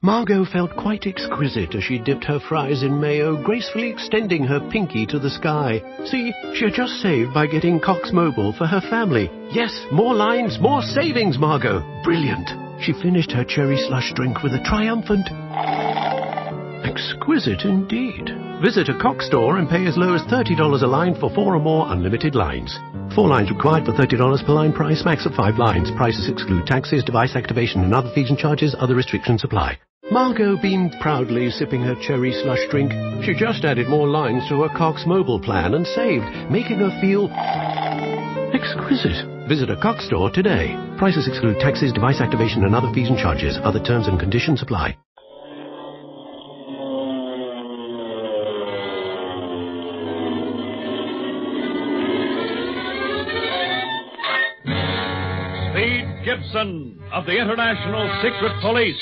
Margot felt quite exquisite as she dipped her fries in mayo, gracefully extending her pinky to the sky. See, she had just saved by getting Cox Mobile for her family. Yes, more lines, more savings, Margot. Brilliant. She finished her cherry slush drink with a triumphant... Exquisite indeed. Visit a Cox store and pay as low as $30 a line for 4 or more unlimited lines. 4 lines required for $30 per line price, max of 5 lines. Prices exclude taxes, device activation and other fees and charges. Other restrictions apply. Margot beamed proudly, sipping her cherry slush drink. She just added more lines to her Cox Mobile plan and saved, making her feel exquisite. Visit a Cox store today. Prices exclude taxes, device activation and other fees and charges. Other terms and conditions apply. Speed Gibson of the International Secret Police.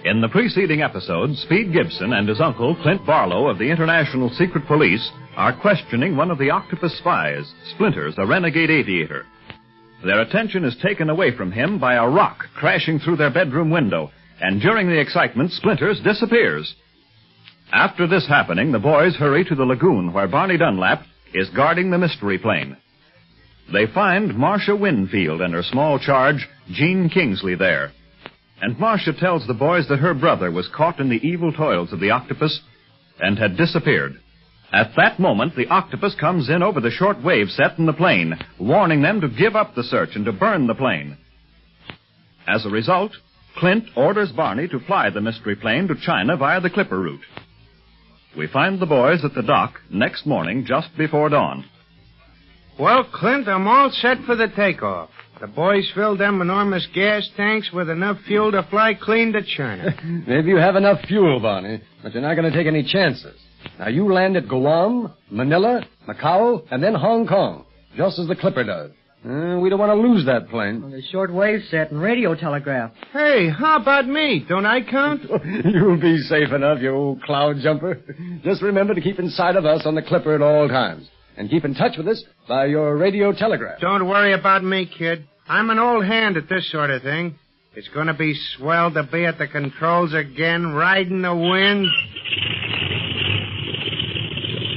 In the preceding episode, Speed Gibson and his uncle, Clint Barlow of the International Secret Police, are questioning one of the Octopus spies, Splinters, a renegade aviator. Their attention is taken away from him by a rock crashing through their bedroom window, and during the excitement, Splinters disappears. After this happening, the boys hurry to the lagoon where Barney Dunlap is guarding the mystery plane. They find Marcia Winfield and her small charge, Jean Kingsley, there. And Marcia tells the boys that her brother was caught in the evil toils of the octopus and had disappeared. At that moment, the octopus comes in over the short wave set in the plane, warning them to give up the search and to burn the plane. As a result, Clint orders Barney to fly the mystery plane to China via the Clipper route. We find the boys at the dock next morning just before dawn. Well, Clint, I'm all set for the takeoff. The boys filled them enormous gas tanks with enough fuel to fly clean to China. Maybe you have enough fuel, Barney, but you're not going to take any chances. Now, you land at Guam, Manila, Macau, and then Hong Kong, just as the Clipper does. We don't want to lose that plane. Well, the short wave set and radio telegraph. Hey, how about me? Don't I count? You'll be safe enough, you old cloud jumper. Just remember to keep in sight of us on the Clipper at all times. And keep in touch with us by your radio telegraph. Don't worry about me, kid. I'm an old hand at this sort of thing. It's going to be swell to be at the controls again, riding the wind.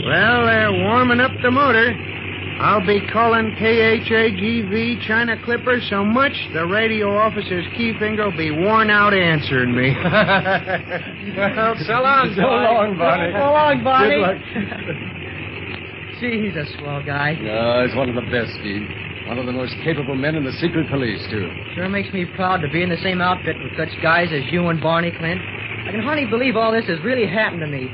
Well, they're warming up the motor. I'll be calling KHAGV China Clipper so much the radio officer's key finger will be worn out answering me. Well, so long, So long, Barney. So long, Barney. Good luck. Gee, he's a swell guy. No, he's one of the best, Steve. One of the most capable men in the secret police, too. Sure makes me proud to be in the same outfit with such guys as you and Barney, Clint. I can hardly believe all this has really happened to me.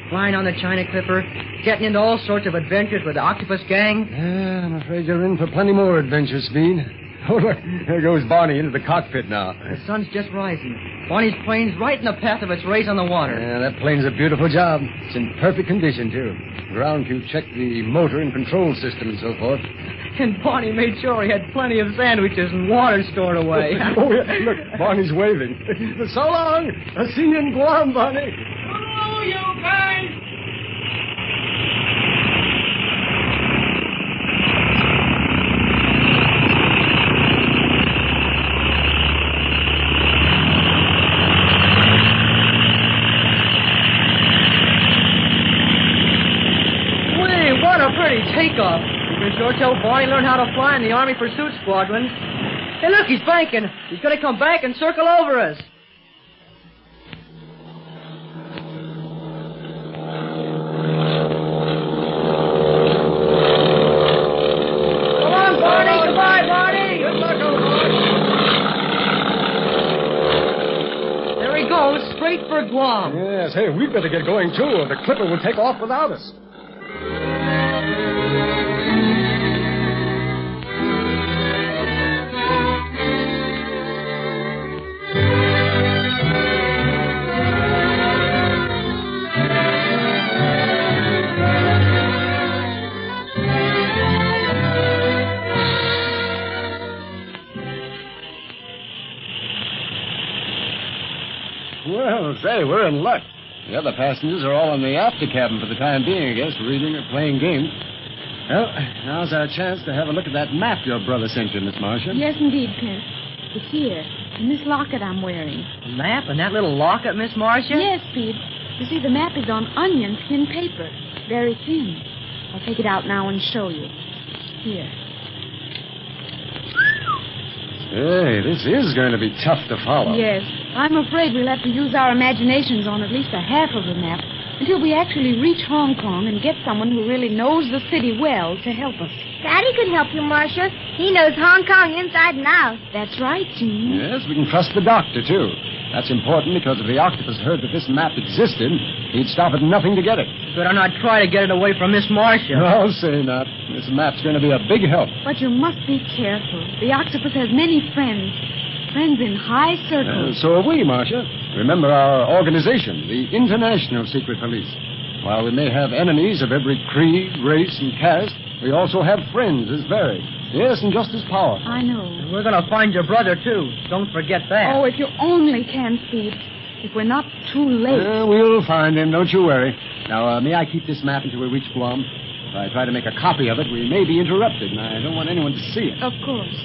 Flying on the China Clipper, getting into all sorts of adventures with the Octopus gang. Yeah, I'm afraid you're in for plenty more adventures, Speed. Oh, look, there goes Barney into the cockpit now. The sun's just rising. Barney's plane's right in the path of its race on the water. Yeah, that plane's a beautiful job. It's in perfect condition, too. Ground crew checked the motor and control system and so forth. And Barney made sure he had plenty of sandwiches and water stored away. Oh, yeah, look, Barney's waving. So long. I'll see you in Guam, Barney. Hello, you guys. Wait, what a pretty takeoff. You can sure tell Barney learned how to fly in the Army Pursuit Squadron. Hey, look, he's banking. He's going to come back and circle over us. Come on, Barney. Goodbye, Barney. Good luck, old boy. There go, straight for Guam. Yes, hey, we'd better get going, too, or the clipper will take off without us. Well, say, we're in luck. The other passengers are all in the after cabin for the time being, I guess, reading or playing games. Well, now's our chance to have a look at that map your brother sent you, Miss Marcia. Yes, indeed, Clint. It's here, in this locket I'm wearing. Map and that little locket, Miss Marcia? Yes, Speed. You see, the map is on onion skin paper. Very thin. I'll take it out now and show you. Here. Hey, this is going to be tough to follow. Yes. I'm afraid we'll have to use our imaginations on at least a half of the map until we actually reach Hong Kong and get someone who really knows the city well to help us. Daddy could help you, Marcia. He knows Hong Kong inside and out. That's right, Jean. Yes, we can trust the doctor, too. That's important because if the octopus heard that this map existed, he'd stop at nothing to get it. Better not try to get it away from Miss Marcia. No, say not. This map's going to be a big help. But you must be careful. The octopus has many friends. Friends in high circles. So have we, Marcia. Remember our organization, the International Secret Police. While we may have enemies of every creed, race, and caste, we also have friends as varied. Yes, and just as powerful. I know. And we're going to find your brother, too. Don't forget that. Oh, if you only can, Speed. If we're not too late. We'll find him, don't you worry. Now, may I keep this map until we reach Guam? If I try to make a copy of it, we may be interrupted, and I don't want anyone to see it. Of course.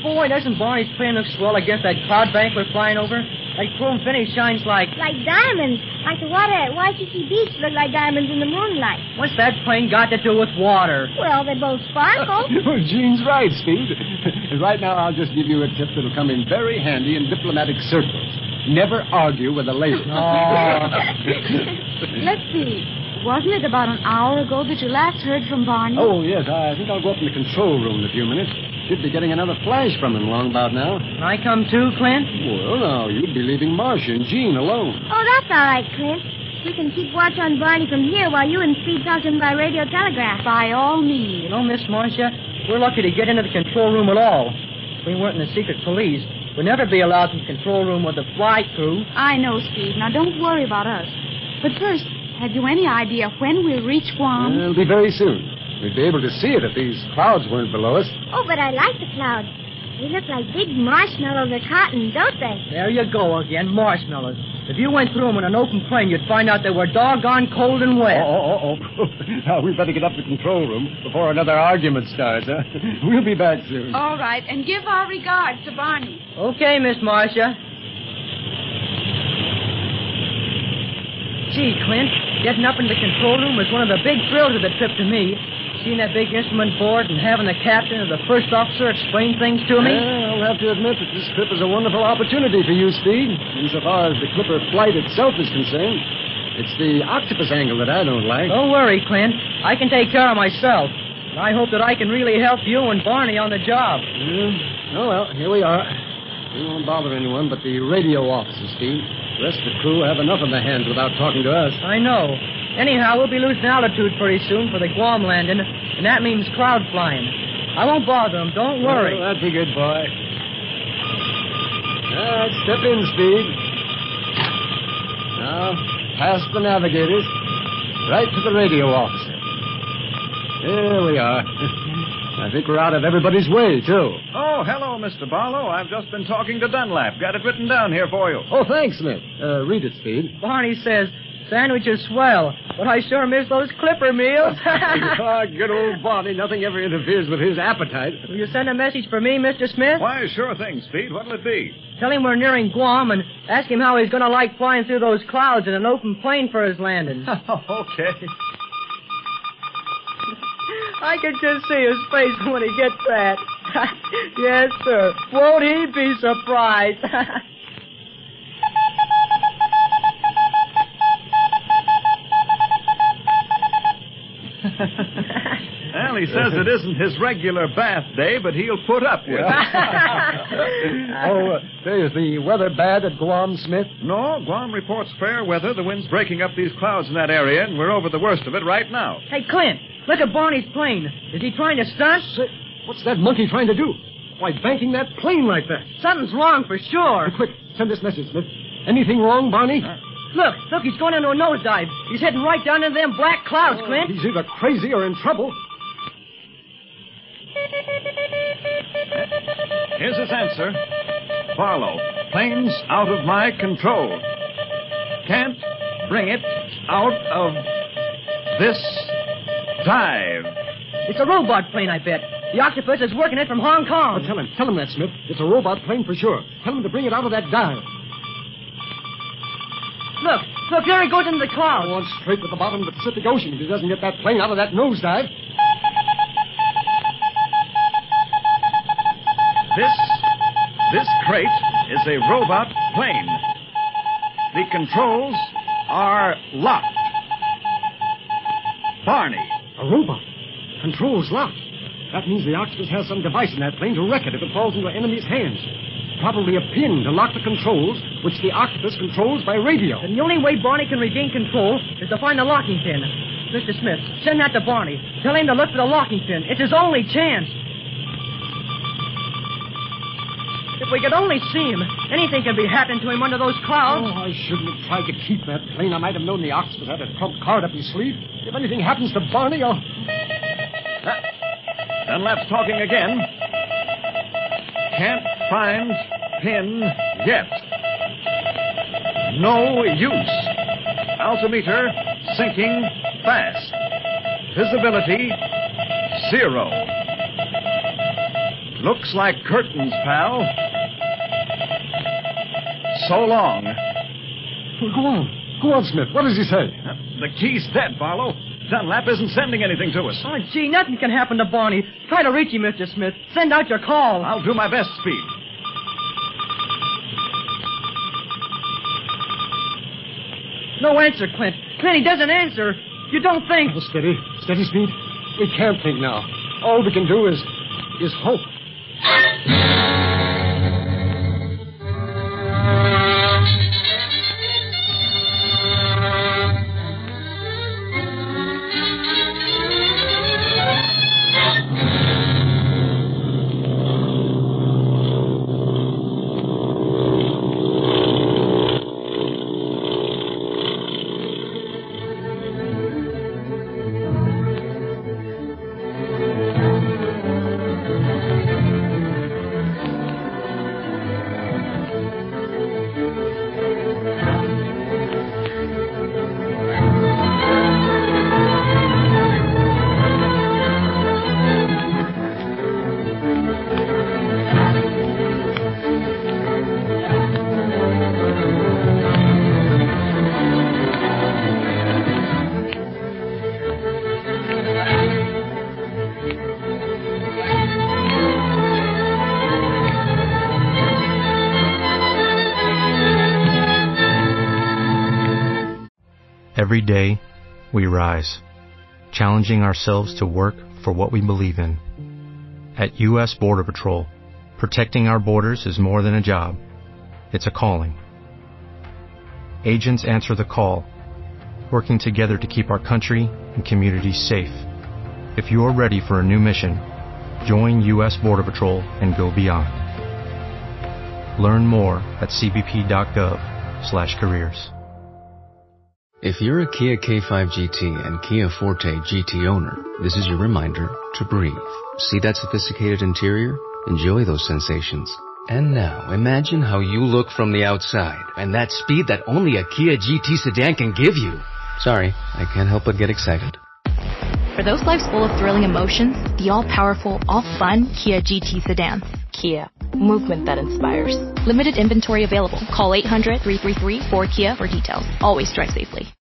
Boy, doesn't Barney's plane look swell against that cloud bank we're flying over? That chrome finish shines like... Like diamonds. Like the water at Waikiki Beach look like diamonds in the moonlight. What's that plane got to do with water? Well, they both sparkle. Well, Jean's right, Speed. Right now, I'll just give you a tip that'll come in very handy in diplomatic circles. Never argue with a lady. Oh. Let's see. Wasn't it about an hour ago that you last heard from Barney? Oh, yes. I think I'll go up in the control room in a few minutes. Should be getting another flash from him long about now. Can I come too, Clint? Well, now, you'd be leaving Marcia and Jean alone. Oh, that's all right, Clint. We can keep watch on Barney from here while you and Speed talk to him by radio telegraph. By all means. You know, Miss Marcia, we're lucky to get into the control room at all. If we weren't in the secret police, we'd never be allowed in the control room with the flight crew. I know, Speed. Now, don't worry about us. But first, have you any idea when we'll reach Guam? It'll be very soon. We'd be able to see it if these clouds weren't below us. Oh, but I like the clouds. They look like big marshmallows or cotton, don't they? There you go again, marshmallows. If you went through them in an open plane, you'd find out they were doggone cold and wet. Oh. Now, we'd better get up to the control room before another argument starts, huh? We'll be back soon. All right, and give our regards to Barney. Okay, Miss Marcia. Gee, Clint, getting up in the control room was one of the big thrills of the trip to me. Seeing that big instrument board and having the captain or the first officer explain things to me. Well, I'll have to admit that this trip is a wonderful opportunity for you, Speed. Insofar as the Clipper flight itself is concerned, it's the octopus angle that I don't like. Don't worry, Clint. I can take care of myself. And I hope that I can really help you and Barney on the job. Oh, well, here we are. We won't bother anyone but the radio officer, Speed. The rest of the crew have enough on their hands without talking to us. I know. Anyhow, we'll be losing altitude pretty soon for the Guam landing, and that means cloud flying. I won't bother them. Don't worry. Oh, that's a good boy. All right, step in, Speed. Now, past the navigators, right to the radio officer. There we are. I think we're out of everybody's way, too. Oh, hello, Mr. Barlow. I've just been talking to Dunlap. Got it written down here for you. Oh, thanks, Smith. Read it, Speed. Barney says, sandwich is swell, but I sure miss those Clipper meals. Good old Barney. Nothing ever interferes with his appetite. Will you send a message for me, Mr. Smith? Why, sure thing, Speed. What'll it be? Tell him we're nearing Guam and ask him how he's going to like flying through those clouds in an open plane for his landing. Okay. I can just see his face when he gets that. Yes, sir. Won't he be surprised? Well, Well, he says it isn't his regular bath day, but he'll put up with it. Say, is the weather bad at Guam, Smith? No, Guam reports fair weather. The wind's breaking up these clouds in that area, and we're over the worst of it right now. Hey, Clint, look at Barney's plane. Is he trying to stunt? What's that monkey trying to do? Why, banking that plane like that? Something's wrong for sure. Hey, quick, send this message, Smith. Anything wrong, Barney? Look, he's going into a nosedive. He's heading right down into them black clouds, Clint. He's either crazy or in trouble. Here's his answer. Barlow, plane's out of my control. Can't bring it out of this dive. It's a robot plane, I bet. The Octopus is working it from Hong Kong. Oh, tell him that, Smith. It's a robot plane for sure. Tell him to bring it out of that dive. Look, there he goes into the clouds. On straight to the bottom of the Pacific Ocean if he doesn't get that plane out of that nosedive. This crate is a robot plane. The controls are locked. Barney. A robot. Controls locked. That means the Octopus has some device in that plane to wreck it if it falls into the enemy's hands. Probably a pin to lock the controls, which the Octopus controls by radio. And the only way Barney can regain control is to find the locking pin. Mr. Smith, send that to Barney. Tell him to look for the locking pin. It's his only chance. If we could only see him, anything could be happening to him under those clouds. Oh, I shouldn't have tried to keep that plane. I might have known the Octopus had a trump card up his sleeve. If anything happens to Barney, I'll... Dunlap's talking again. Can't find pin yet. No use. Altimeter sinking fast. Visibility 0. Looks like curtains, pal. So long. Well, go on, Smith. What does he say? The key's dead, Barlow. Dunlap isn't sending anything to us. Oh, gee, nothing can happen to Barney. Try to reach him, Mr. Smith. Send out your call. I'll do my best, Speed. No answer, Clint. Clint, he doesn't answer. You don't think... Oh, steady, Speed. We can't think now. All we can do is hope. Every day, we rise, challenging ourselves to work for what we believe in. At U.S. Border Patrol, protecting our borders is more than a job. It's a calling. Agents answer the call, working together to keep our country and communities safe. If you are ready for a new mission, join U.S. Border Patrol and go beyond. Learn more at cbp.gov/careers. If you're a Kia K5 GT and Kia Forte GT owner, this is your reminder to breathe. See that sophisticated interior? Enjoy those sensations. And now, imagine how you look from the outside and that speed that only a Kia GT sedan can give you. Sorry, I can't help but get excited. For those lives full of thrilling emotions, the all-powerful, all-fun Kia GT sedan. Kia. Movement that inspires. Limited inventory available. Call 800-333-4KIA for details. Always drive safely.